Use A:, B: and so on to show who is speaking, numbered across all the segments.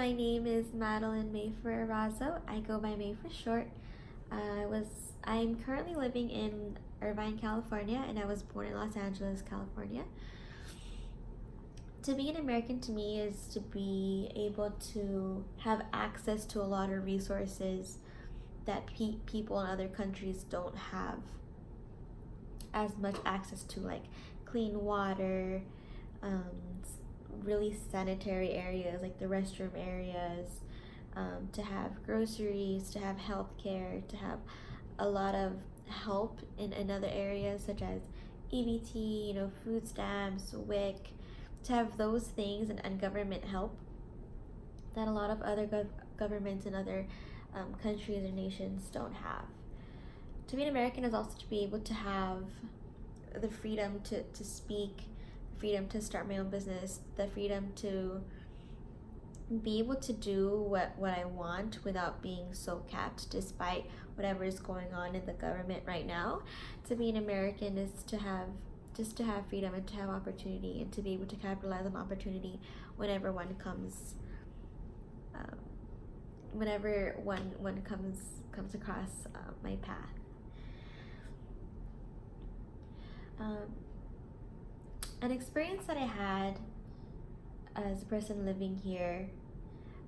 A: my name is Madeline Mayfer Arazo. I go by May for short. I'm currently living in Irvine, California, and I was born in Los Angeles, California. To be an American to me is to be able to have access to a lot of resources that people in other countries don't have as much access to, like clean water, um, really sanitary areas like the restroom areas, to have groceries, to have healthcare, to have a lot of help in other areas such as EBT, food stamps, WIC, to have those things and government help that a lot of other governments in other countries or nations don't have. To be an American is also to be able to have the freedom to speak, the freedom to start my own business, the freedom to be able to do what I want without being so capped despite whatever is going on in the government right now. To be an American is to have freedom and to have opportunity and to be able to capitalize on opportunity whenever one comes whenever one comes across my path. An experience that I had as a person living here,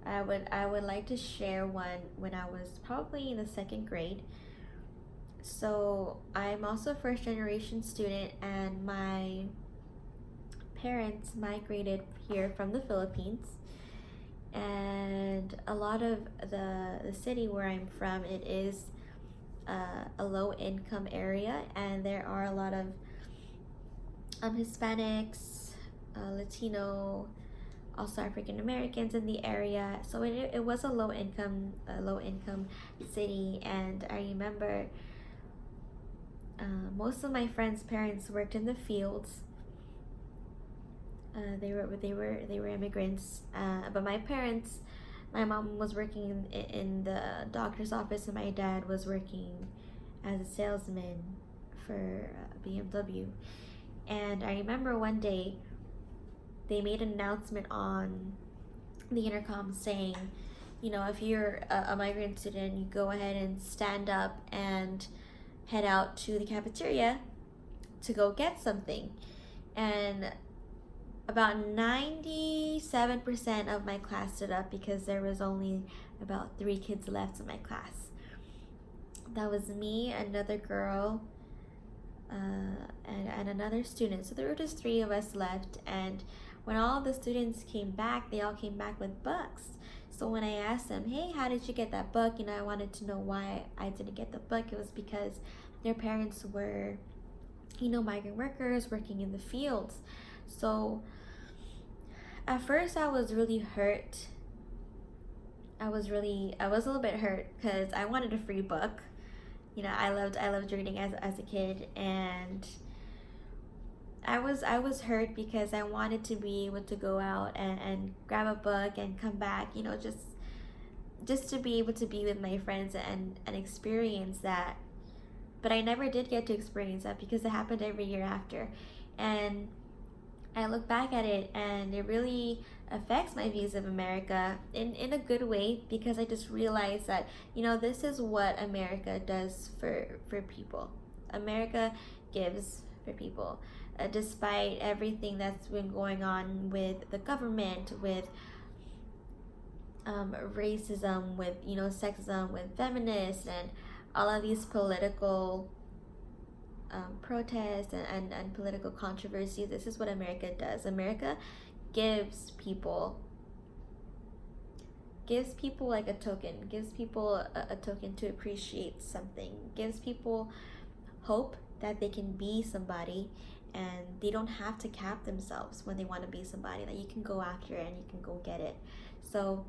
A: I would like to share one when I was probably in the second grade. So I'm also a first generation student, and my parents migrated here from the Philippines. And a lot of the city where I'm from, it is a low income area, and there are a lot of Hispanics, Latino, also African Americans in the area. So it was a low income city, and I remember most of my friends' parents worked in the fields. They were immigrants, but my mom was working in the doctor's office, and my dad was working as a salesman for BMW. And I remember one day they made an announcement on the intercom saying, if you're a migrant student, you go ahead and stand up and head out to the cafeteria to go get something. And about 97% of my class stood up because there was only about 3 kids left in my class. That was me, another girl, and another student. So there were just 3 of us left. And when all the students came back, they all came back with books. So when I asked them, hey, how did you get that book? I wanted to know why I didn't get the book. It was because their parents were, migrant workers working in the fields. So at first I was really hurt. I was a little bit hurt because I wanted a free book. I loved reading as a kid, and I was hurt because I wanted to be able to go out and grab a book and come back, just to be able to be with my friends and experience that. But I never did get to experience that because it happened every year after. And I look back at it, and it really affects my views of America in a good way, because I just realized that, this is what America does for people. America gives for people. Despite everything that's been going on with the government, with racism, with, sexism, with feminists, and all of these political protests and political controversies, this is what America does. America gives people like a token, gives people a token to appreciate something, gives people hope that they can be somebody, and they don't have to cap themselves when they want to be somebody, that you can go after it and you can go get it. So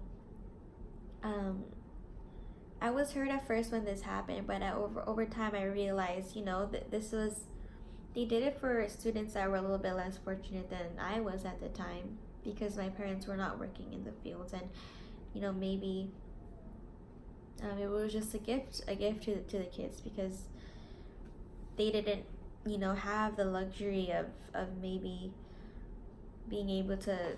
A: I was hurt at first when this happened, but over time I realized, that they did it for students that were a little bit less fortunate than I was at the time, because my parents were not working in the fields, and maybe it was just a gift to the kids, because they didn't have the luxury of maybe being able to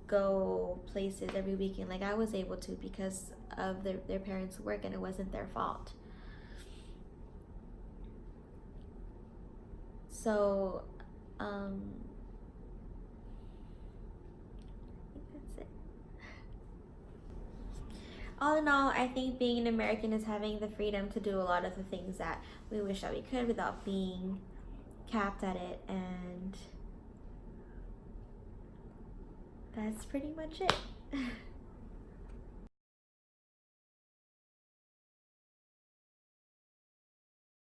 A: go places every weekend like I was able to because of their parents' work, and it wasn't their fault. So, I think that's it. All in all, I think being an American is having the freedom to do a lot of the things that we wish that we could without being capped at it, and that's pretty much it.